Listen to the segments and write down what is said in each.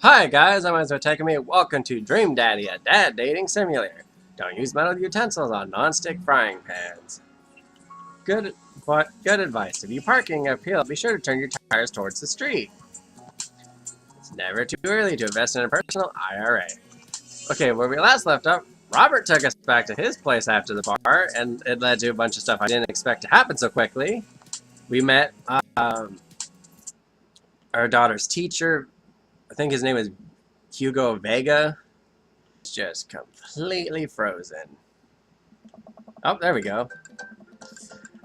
Hi guys, I'm Izua Tekami. Welcome to Dream Daddy, a dad dating simulator. Don't use metal utensils on non-stick frying pans. Good advice. If you're parking uphill, be sure to turn your tires towards the street. It's never too early to invest in a personal IRA. Okay, where we last left up, Robert took us back to his place after the bar, and it led to a bunch of stuff I didn't expect to happen so quickly. We met our daughter's teacher. I think his name is Hugo Vega. It's just completely frozen. Oh, there we go.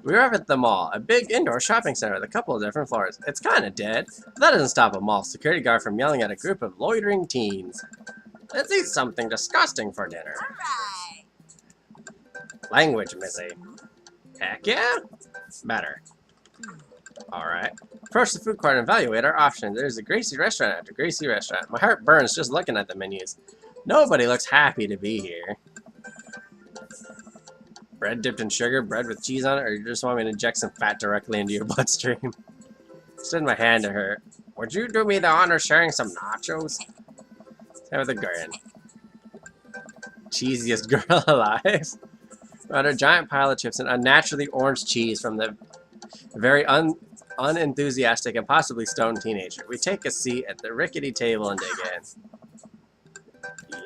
We arrive at the mall, a big indoor shopping center with a couple of different floors. It's kind of dead, but that doesn't stop a mall security guard from yelling at a group of loitering teens. Let's eat something disgusting for dinner. Alright. Language, Missy. Heck yeah? Better. Alright. Approach the food court and evaluate our options. There's a greasy restaurant after greasy restaurant. My heart burns just looking at the menus. Nobody looks happy to be here. Bread dipped in sugar, bread with cheese on it, or you just want me to inject some fat directly into your bloodstream? Extend my hand to her. Would you do me the honor of sharing some nachos? Say with a grin. Cheesiest girl alive. Got a giant pile of chips and unnaturally orange cheese from the very unenthusiastic and possibly stoned teenager. We take a seat at the rickety table and dig in.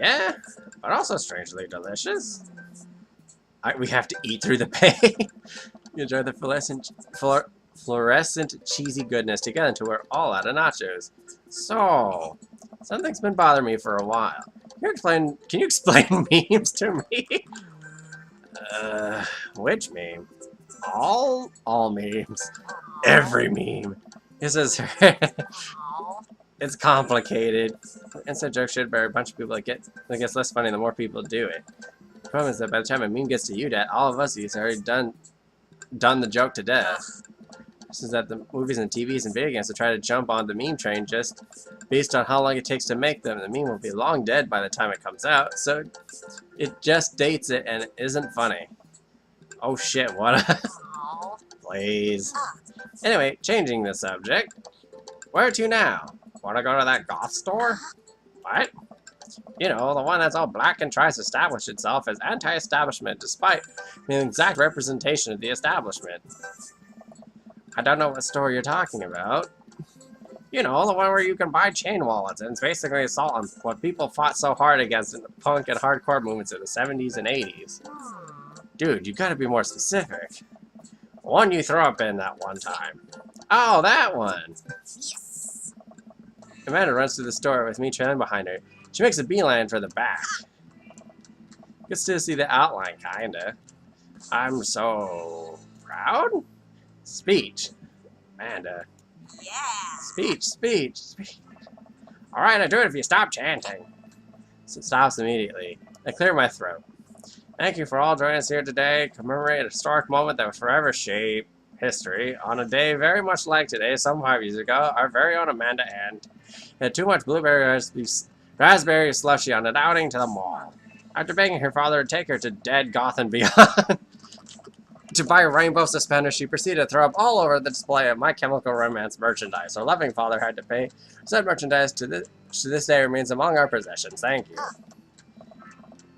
Yeah, but also strangely delicious. We have to eat through the pain. You enjoy the fluorescent cheesy goodness together until we're all out of nachos. So, something's been bothering me for a while. Can you explain memes to me? Which meme? All memes. Every meme. This is it's complicated. Inside joke should bear a bunch of people that gets less funny the more people do it. The problem is that by the time a meme gets to you, Dad, all of us have already done the joke to death. This is that the movies and TVs and video games will try to jump on the meme train just based on how long it takes to make them. The meme will be long dead by the time it comes out, so it just dates it and it isn't funny. Oh shit, what Please. Anyway, changing the subject. Where to now? Wanna go to that goth store? What? You know, the one that's all black and tries to establish itself as anti-establishment despite being an exact representation of the establishment. I don't know what store you're talking about. You know, the one where you can buy chain wallets, and it's basically assault on what people fought so hard against in the punk and hardcore movements of the 70s and 80s. Dude, you gotta be more specific. One you threw up in that one time. Oh, that one! Yes. Amanda runs through the store with me trailing behind her. She makes a beeline for the back. You can still see the outline, kinda. I'm so proud? Speech. Amanda. Yeah. Speech. Alright, I'll do it if you stop chanting. So it stops immediately. I clear my throat. Thank you for all joining us here today. Commemorate a historic moment that will forever shape history. On a day very much like today, some 5 years ago, our very own Amanda had too much blueberry raspberry slushy on an outing to the mall. After begging her father to take her to dead Goth and beyond to buy rainbow suspenders, she proceeded to throw up all over the display of My Chemical Romance merchandise. Her loving father had to pay. Said merchandise to this day remains among our possessions. Thank you.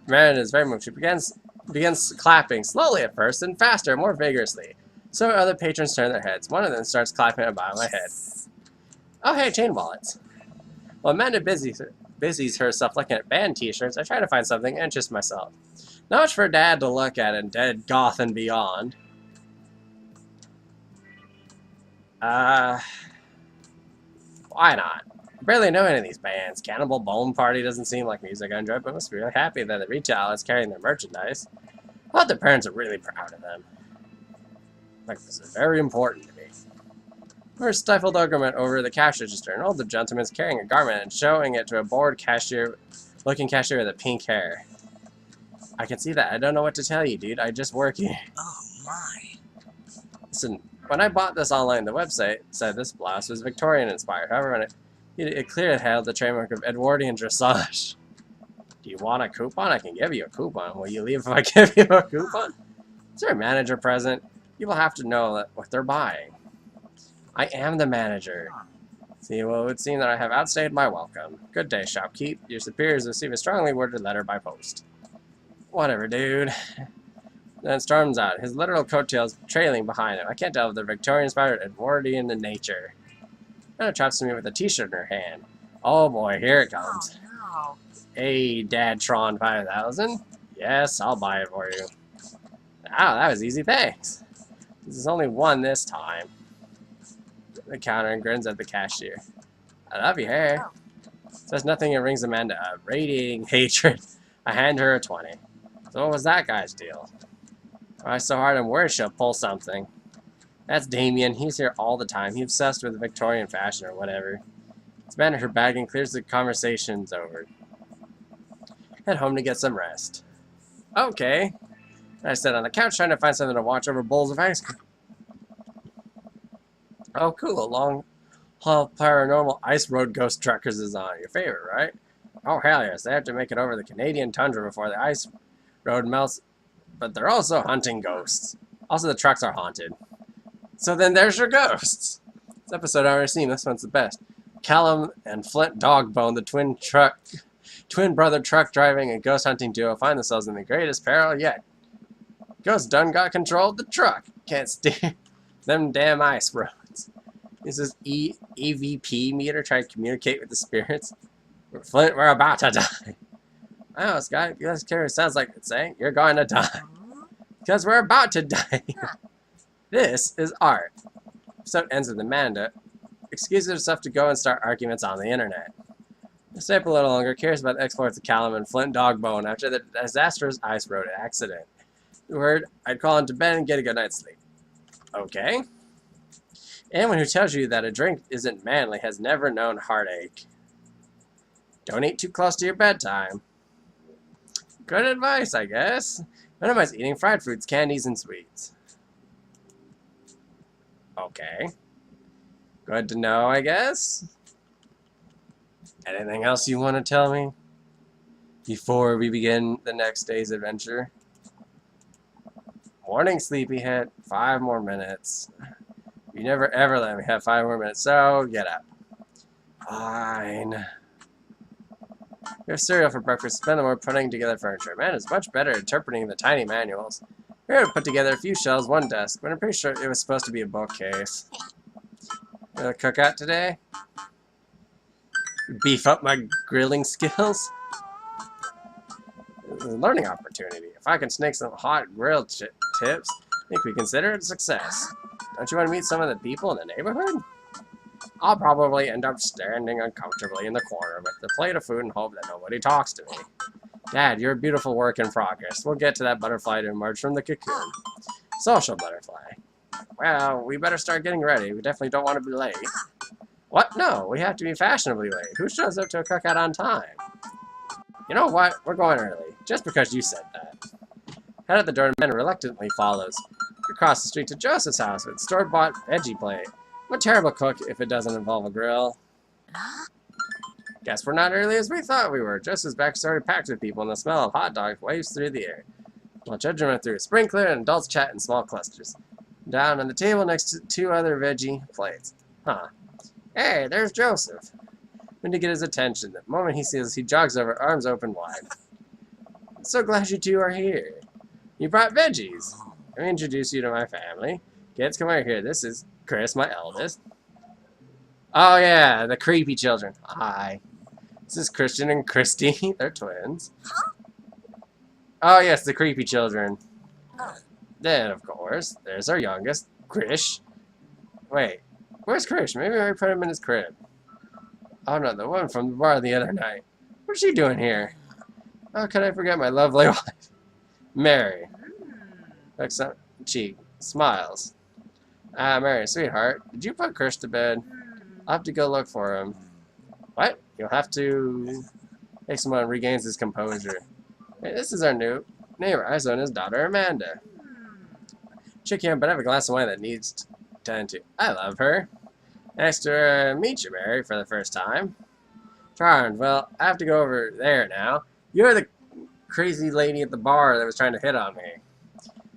Amanda is very moved. She begins clapping, slowly at first, and faster, more vigorously. So other patrons turn their heads. One of them starts clapping about my head. Oh, hey, chain wallets. While Amanda busies herself looking at band t-shirts, I try to find something and interest myself. Not much for Dad to look at in dead Goth and beyond. Why not? I barely know any of these bands. Cannibal Bone Party doesn't seem like music I enjoy, but must be really happy that the retail outlet's carrying their merchandise. I thought their parents are really proud of them. Like, this is very important to me. There's a stifled argument over the cash register. An older gentleman's carrying a garment and showing it to a bored looking cashier with a pink hair. I can see that. I don't know what to tell you, dude. I just work here. Oh my. Listen, when I bought this online, the website said this blouse was Victorian inspired. However, when it clearly held the trademark of Edwardian dressage. Do you want a coupon? I can give you a coupon. Will you leave if I give you a coupon? Is there a manager present? People have to know what they're buying. I am the manager. See, well, it would seem that I have outstayed my welcome. Good day, shopkeep. Your superiors receive a strongly worded letter by post. Whatever, dude. Then storms out, his literal coattails trailing behind him. I can't tell if they're Victorian-inspired or Edwardian in nature. Anna trots to me with a t-shirt in her hand. Oh boy, here it comes. Oh, Hey, Dad Tron 5000. Yes, I'll buy it for you. Wow, that was easy, thanks. This is only one this time. The counter and grins at the cashier. I love your hair. Says nothing and rings Amanda up. Radiating hatred. I hand her a 20. So what was that guy's deal? Try so hard I'm worried she'll pull something. That's Damien. He's here all the time. He's obsessed with Victorian fashion or whatever. It's Amanda her bag and clears the conversations over. Head home to get some rest. Okay. I sit on the couch trying to find something to watch over bowls of ice cream. Oh, cool. Long haul paranormal ice road ghost truckers is on. Your favorite, right? Oh, hell yes. They have to make it over the Canadian tundra before the ice road melts. But they're also hunting ghosts. Also, the trucks are haunted. So then there's your ghosts. This episode I've ever seen. This one's the best. Callum and Flint Dogbone, the twin brother truck driving and ghost hunting duo, find themselves in the greatest peril yet. Ghost done got control of the truck. Can't steer them damn ice roads. This is EVP meter trying to communicate with the spirits. Flint, we're about to die. Oh, Scott, you guys care? Sounds like it's saying you're going to die. Because we're about to die. This is art. Episode ends with Amanda excuses herself to go and start arguments on the internet. I stay up a little longer, curious about the exploits of Callum and Flint Dogbone after the disastrous ice road accident. The word, I'd call into bed and get a good night's sleep. Okay. Anyone who tells you that a drink isn't manly has never known heartache. Don't eat too close to your bedtime. Good advice, I guess. Minimize eating fried foods, candies, and sweets. Okay. Good to know, I guess. Anything else you want to tell me before we begin the next day's adventure? Morning, sleepyhead. 5 more minutes. You never ever let me have 5 more minutes, so get up. Fine. We have cereal for breakfast. Spend the morning putting together furniture. Man is much better at interpreting the tiny manuals. We had to put together a few shelves, one desk, but I'm pretty sure it was supposed to be a bookcase. Gonna cook out today? Beef up my grilling skills? This is a learning opportunity. If I can snake some hot grill tips, I think we consider it a success. Don't you want to meet some of the people in the neighborhood? I'll probably end up standing uncomfortably in the corner with a plate of food and hope that nobody talks to me. Dad, you're a beautiful work in progress. We'll get to that butterfly to emerge from the cocoon. Social butterfly. Well, we better start getting ready. We definitely don't want to be late. What? No, we have to be fashionably late. Who shows up to a cookout on time? You know what? We're going early. Just because you said that. Head at the door, and man reluctantly follows. Across the street to Joseph's house with store-bought veggie plate. I'm a terrible cook if it doesn't involve a grill. Guess we're not early as we thought we were. Joseph's back started packed with people, and the smell of hot dogs waves through the air. While children went through a sprinkler, and adults chat in small clusters. Down on the table next to 2 other veggie plates. Huh. Hey, there's Joseph. When to get his attention. The moment he sees, he jogs over, arms open wide. I'm so glad you 2 are here. You brought veggies. Let me introduce you to my family. Kids, come over here. This is Chris, my eldest. Oh yeah, the creepy children. Hi. This is Christian and Christy. They're twins. Oh yes, the creepy children. Then, of course, there's our youngest, Krish. Wait, where's Krish? Maybe I put him in his crib. Oh no, the one from the bar the other night. What's she doing here? How could I forget my lovely wife? Mary. Looks up, cheek, smiles. Ah, Mary, sweetheart, did you put Krish to bed? I'll have to go look for him. What? You'll have to... Someone regains his composure. Hey, this is our new neighbor, Izua and his daughter, Amanda. Chick here, but I have a glass of wine that needs tending to. I love her. Nice to meet you, Mary, for the first time. Charmed. Well, I have to go over there now. You're the crazy lady at the bar that was trying to hit on me.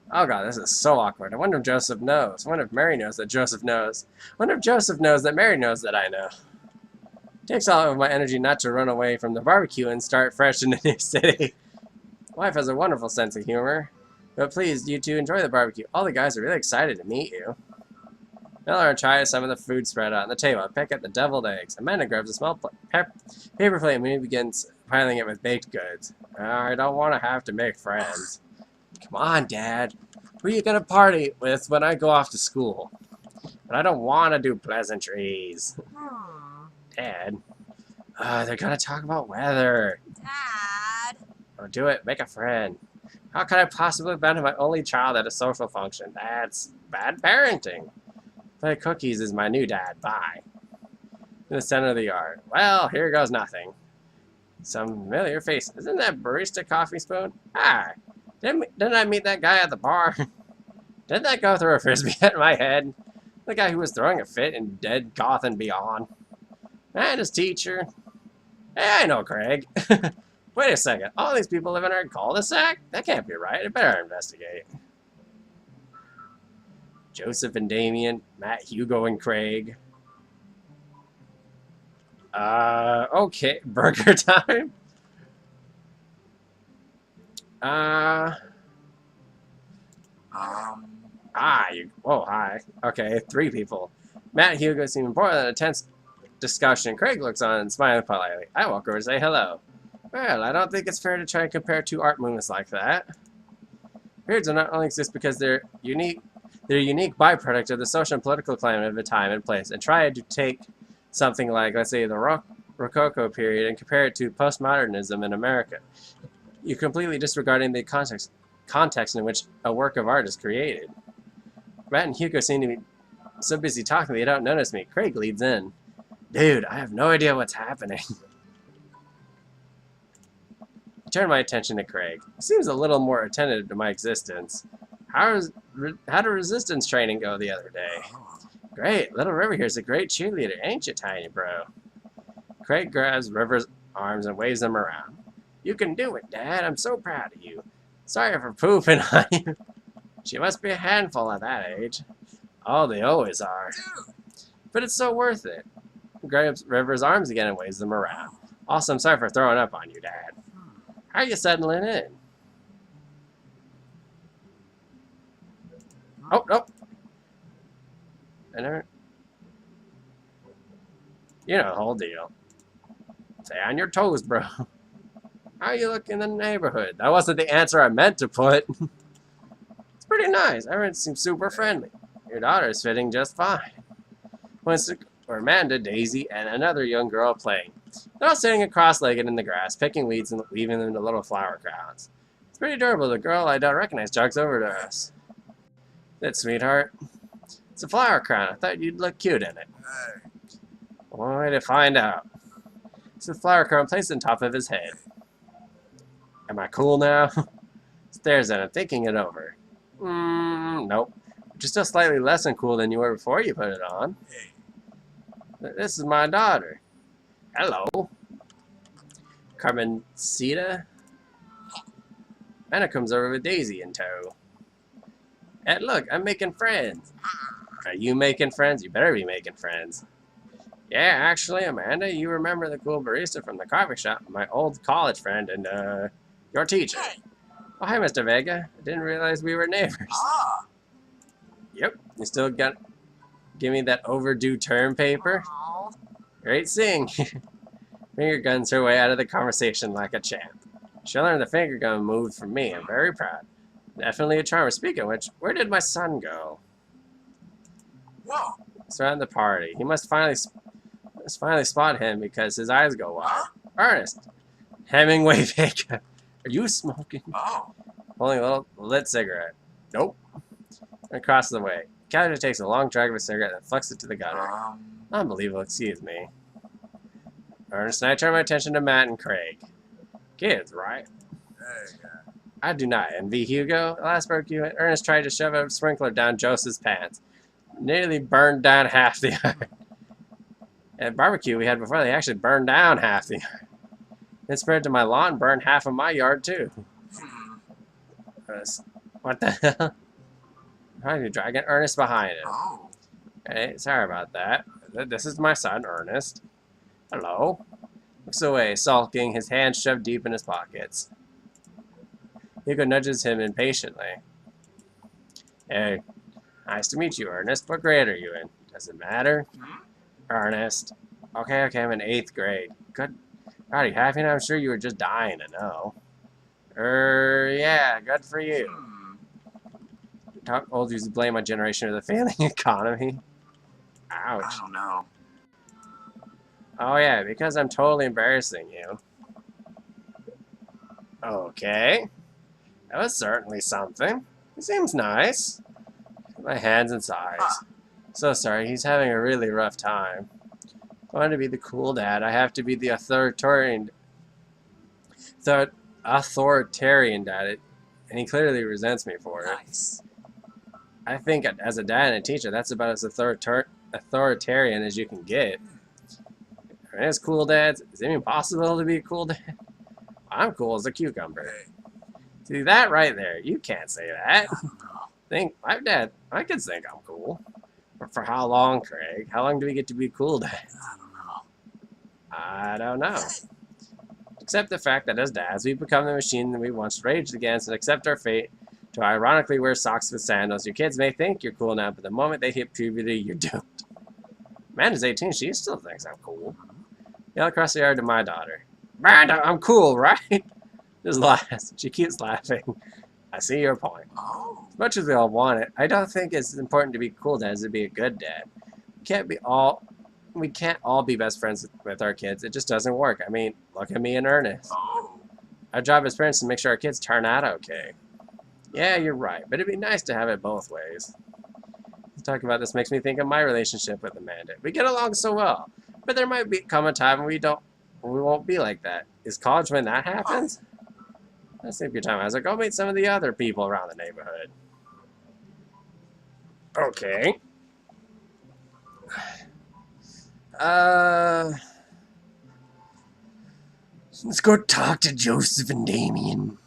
Oh god, this is so awkward. I wonder if Joseph knows. I wonder if Mary knows that Joseph knows. I wonder if Joseph knows that Mary knows that I know. Takes all of my energy not to run away from the barbecue and start fresh in a new city. Wife has a wonderful sense of humor. But please, you two enjoy the barbecue. All the guys are really excited to meet you. Miller tries some of the food spread out on the table. I pick at the deviled eggs. Amanda grabs a small paper plate and we begins piling it with baked goods. I don't want to have to make friends. Come on, Dad. Who are you going to party with when I go off to school? But I don't want to do pleasantries. Dad. They're going to talk about weather. Dad. Oh, do it. Make a friend. How could I possibly abandon my only child at a social function? That's bad parenting. Play cookies is my new dad. Bye. In the center of the yard. Well, here goes nothing. Some familiar face. Isn't that barista coffee spoon? Hi. Didn't I meet that guy at the bar? Didn't that go through a frisbee at my head? The guy who was throwing a fit in Dead Goth and Beyond. And his teacher. Hey, I know Craig. Wait a second. All these people live in our cul-de-sac? That can't be right. I better investigate. Joseph and Damien, Matt, Hugo, and Craig. Okay. Burger time? Hi. Okay, 3 people. Matt and Hugo seem more than a tense discussion. Craig looks on and smiles politely. I walk over to say hello. Well, I don't think it's fair to try and compare 2 art movements like that. Periods do not only exist because they're unique byproduct of the social and political climate of the time and place, and try to take something like, let's say, the Rococo period and compare it to postmodernism in America. You're completely disregarding the context in which a work of art is created. Matt and Hugo seem to be so busy talking they don't notice me. Craig leads in. Dude, I have no idea what's happening. I turn my attention to Craig. He seems a little more attentive to my existence. How did resistance training go the other day? Great. Little River here's a great cheerleader, ain't you, tiny bro? Craig grabs River's arms and waves them around. You can do it, Dad. I'm so proud of you. Sorry for pooping on you. She must be a handful at that age. Oh, they always are. But it's so worth it. He grabs River's arms again and waves them around. Also, I'm sorry for throwing up on you, Dad. How are you settling in? Oh, nope. I never... You know the whole deal. Stay on your toes, bro. How you look in the neighborhood? That wasn't the answer I meant to put. It's pretty nice. Everyone seems super friendly. Your daughter is fitting just fine. Or Amanda, Daisy, and another young girl playing. They're all sitting cross-legged in the grass, picking weeds and weaving them into little flower crowns. It's pretty adorable. The girl I don't recognize jogs over to us. That sweetheart. It's a flower crown. I thought you'd look cute in it. One way to find out. It's a flower crown placed on top of his head. Am I cool now? Stares at him, thinking it over. Nope. But you're still slightly less uncool than you were before you put it on. This is my daughter. Hello. Carmencita. Anna comes over with Daisy in tow. Hey, look, I'm making friends. Are you making friends? You better be making friends. Yeah, actually, Amanda, you remember the cool barista from the coffee shop, my old college friend, and, your teacher. Oh, hi, Mr. Vega. I didn't realize we were neighbors. Yep, you still got... Give me that overdue term paper. Great seeing. Finger guns her way out of the conversation like a champ. She learned the finger gun move from me. I'm very proud. Definitely a charmer. Speaking of which, where did my son go? Whoa. Surround the party. He must finally spot him because his eyes go wide. Ernest. Hemingway Vega. Are you smoking? Oh. Holding a little lit cigarette. Nope. Across the way. Casually takes a long drag of a cigarette and flicks it to the gutter. Unbelievable, excuse me. Ernest and I turn my attention to Matt and Craig. Kids, right? I do not envy Hugo. Last barbecue, Ernest tried to shove a sprinkler down Joseph's pants. Nearly burned down half the yard. At barbecue we had before, they actually burned down half the yard. It spread to my lawn and burned half of my yard, too. What the hell? Why are you dragging Ernest behind him? Oh. Hey, sorry about that. This is my son, Ernest. Hello. Looks away, sulking, his hands shoved deep in his pockets. Hugo nudges him impatiently. Hey, nice to meet you, Ernest. What grade are you in? Does it matter? Ernest. Okay, I'm in 8th grade. Good. God, are you happy now? I'm sure you were just dying to know. Yeah, good for you. Old users blame my generation for the failing economy. Ouch. I don't know. Oh yeah, because I'm totally embarrassing you. Okay. That was certainly something. He seems nice. My hands and sighs. So sorry, he's having a really rough time. If I want to be the cool dad, I have to be the authoritarian dad, and he clearly resents me for it. Nice. I think as a dad and a teacher, that's about as authoritarian as you can get. I mean, as cool dads, is it even possible to be a cool dad? I'm cool as a cucumber. See that right there? You can't say that. My kids think I'm cool. But for how long, Craig? How long do we get to be cool dads? I don't know. Accept the fact that as dads, we've become the machine that we once raged against and accept our fate to ironically wear socks with sandals. Your kids may think you're cool now, but the moment they hit puberty, you're doomed. Amanda's 18, she still thinks I'm cool. Yell across the yard to my daughter. Amanda, I'm cool, right? Just laughs. She keeps laughing. I see your point. As much as we all want it, I don't think it's important to be cool dad as to be a good dad. We can't all be best friends with our kids. It just doesn't work. I mean, look at me and Ernest. Our job as parents is to make sure our kids turn out okay. Yeah, you're right, but it'd be nice to have it both ways. Talking about this makes me think of my relationship with Amanda. We get along so well, but there might come a time when we won't be like that. Is college when that happens? Let's take your time. I was like, go meet some of the other people around the neighborhood. Okay. Let's go talk to Joseph and Damien.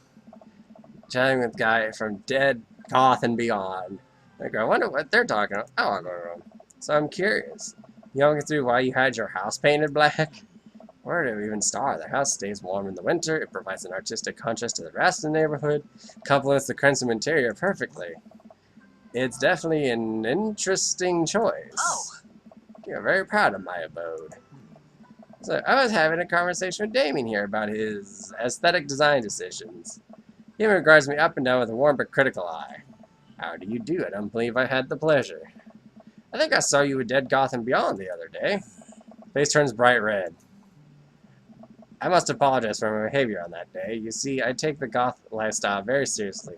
Chatting with guy from Dead Goth and Beyond. Like, I wonder what they're talking about. Oh, I'll go to them. So I'm curious. You want to get through why you had your house painted black? Where do we even start? The house stays warm in the winter. It provides an artistic contrast to the rest of the neighborhood. Complements the crimson interior perfectly. It's definitely an interesting choice. You're very proud of my abode. So I was having a conversation with Damien here about his aesthetic design decisions. He regards me up and down with a warm but critical eye. How do you do? I don't believe I had the pleasure. I think I saw you with Dead Goth and Beyond the other day. Face turns bright red. I must apologize for my behavior on that day. You see, I take the goth lifestyle very seriously.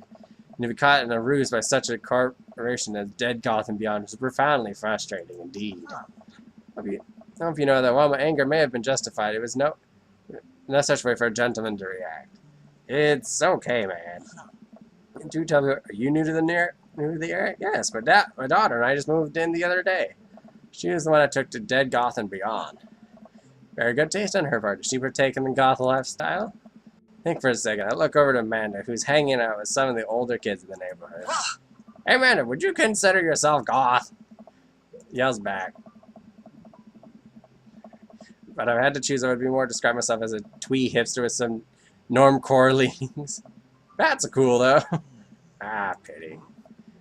And to be caught in a ruse by such a corporation as Dead Goth and Beyond was profoundly frustrating indeed. I don't know if you know that while my anger may have been justified, it was no such way for a gentleman to react. It's okay, man. Do tell me, are you new to the area? Yes, my daughter and I just moved in the other day. She was the one I took to Dead Goth and Beyond. Very good taste on her part. Does she partake in the goth lifestyle? Think for a second. I look over to Amanda, who's hanging out with some of the older kids in the neighborhood. Hey, Amanda, would you consider yourself goth? Yells back. But if I had to choose, I would be more describe myself as a twee hipster with some normcore leanings. That's cool, though. Ah, pity.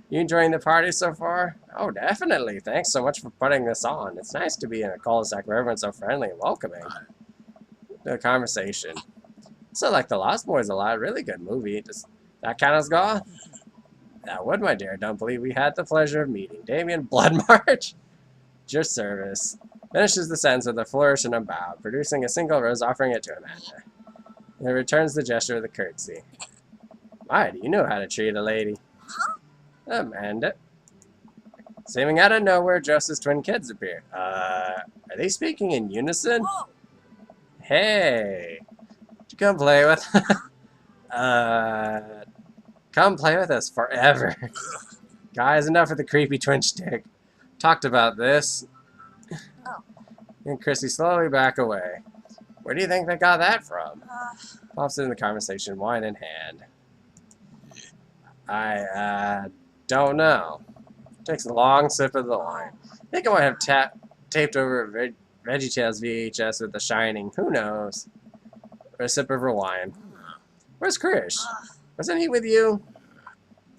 You enjoying the party so far? Oh, definitely. Thanks so much for putting this on. It's nice to be in a cul-de-sac where everyone's so friendly and welcoming. The conversation. So, like The Lost Boys a lot. Really good movie. Does that count as goth? That would, my dear. Don't believe we had the pleasure of meeting. Damien Blood March? At your service. Finishes the sentence with a flourish and a bow, producing a single rose, offering it to Amanda. And returns the gesture with a curtsy. My, do you know how to treat a lady? Amanda. Seeming out of nowhere, Joseph's twin kids appear. Are they speaking in unison? Whoa. Hey. Would you come play with come play with us forever. Guys, enough of the creepy twin shtick. Talked about this. And Chrissy slowly back away. Where do you think they got that from? Pops in the conversation, wine in hand. I don't know. Takes a long sip of the wine. I think I might have taped over VeggieTales VHS with The Shining. Who knows? Or a sip of her wine. Where's Krish? Wasn't he with you?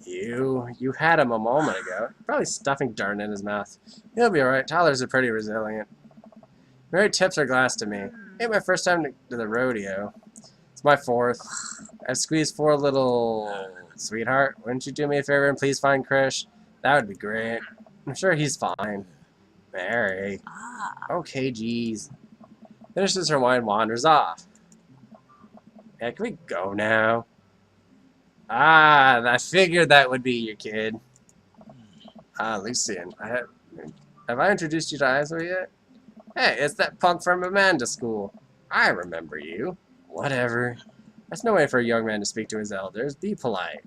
You had him a moment ago. Probably stuffing dirt in his mouth. He'll be alright. Toddlers are pretty resilient. Mary tips her glass to me. Ain't my first time to the rodeo. It's my fourth. I've squeezed 4 little... Sweetheart, wouldn't you do me a favor and please find Krish? That would be great. I'm sure he's fine. Mary. Okay, geez. Finishes her wine, wanders off. Yeah, can we go now? Ah, I figured that would be your kid. Ah, Lucian. Have I introduced you to Izua yet? Hey, it's that punk from Amanda School. I remember you. Whatever. That's no way for a young man to speak to his elders. Be polite.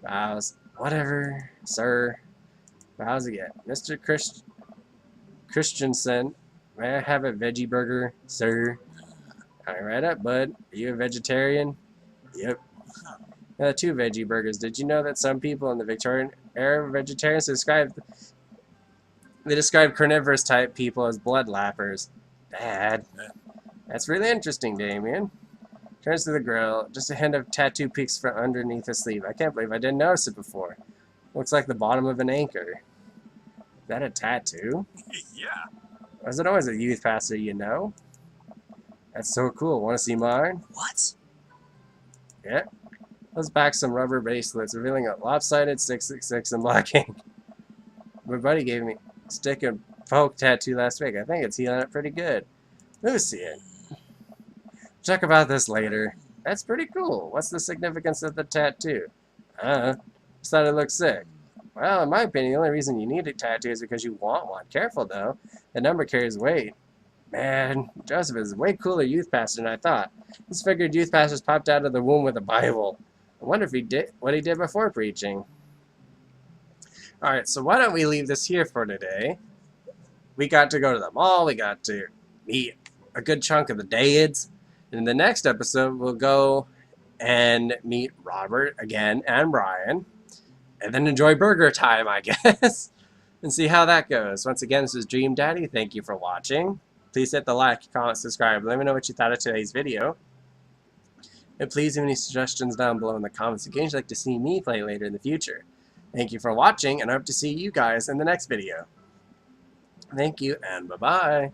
Bows. Whatever, sir. Bows again. Mr. Christensen, may I have a veggie burger, sir? All right up, bud. Are you a vegetarian? Yep. 2 veggie burgers. Did you know that some people in the Victorian era were vegetarians? They describe carnivorous type people as blood lappers. Bad. That's really interesting, Damien. Turns to the grill. Just a hint of tattoo peeks from underneath his sleeve. I can't believe I didn't notice it before. Looks like the bottom of an anchor. Is that a tattoo? Yeah. Was it always a youth pastor, you know? That's so cool. Want to see mine? What? Yeah. Let's back some rubber bracelets, revealing a lopsided 666 in black ink. My buddy gave me a stick and poke tattoo last week. I think it's healing up pretty good. Lucian. Check about this later. That's pretty cool. What's the significance of the tattoo? Just thought it looked sick. Well, in my opinion, the only reason you need a tattoo is because you want one. Careful, though. The number carries weight. Man, Joseph is a way cooler youth pastor than I thought. Just figured youth pastors popped out of the womb with a Bible. I wonder if he did what he did before preaching. Alright, so why don't we leave this here for today? We got to go to the mall. We got to meet a good chunk of the dads. In the next episode, we'll go and meet Robert again and Brian. And then enjoy burger time, I guess. And see how that goes. Once again, this is Dream Daddy. Thank you for watching. Please hit the like, comment, subscribe. Let me know what you thought of today's video. And please leave any suggestions down below in the comments of games you'd like to see me play later in the future. Thank you for watching, and I hope to see you guys in the next video. Thank you, and bye-bye.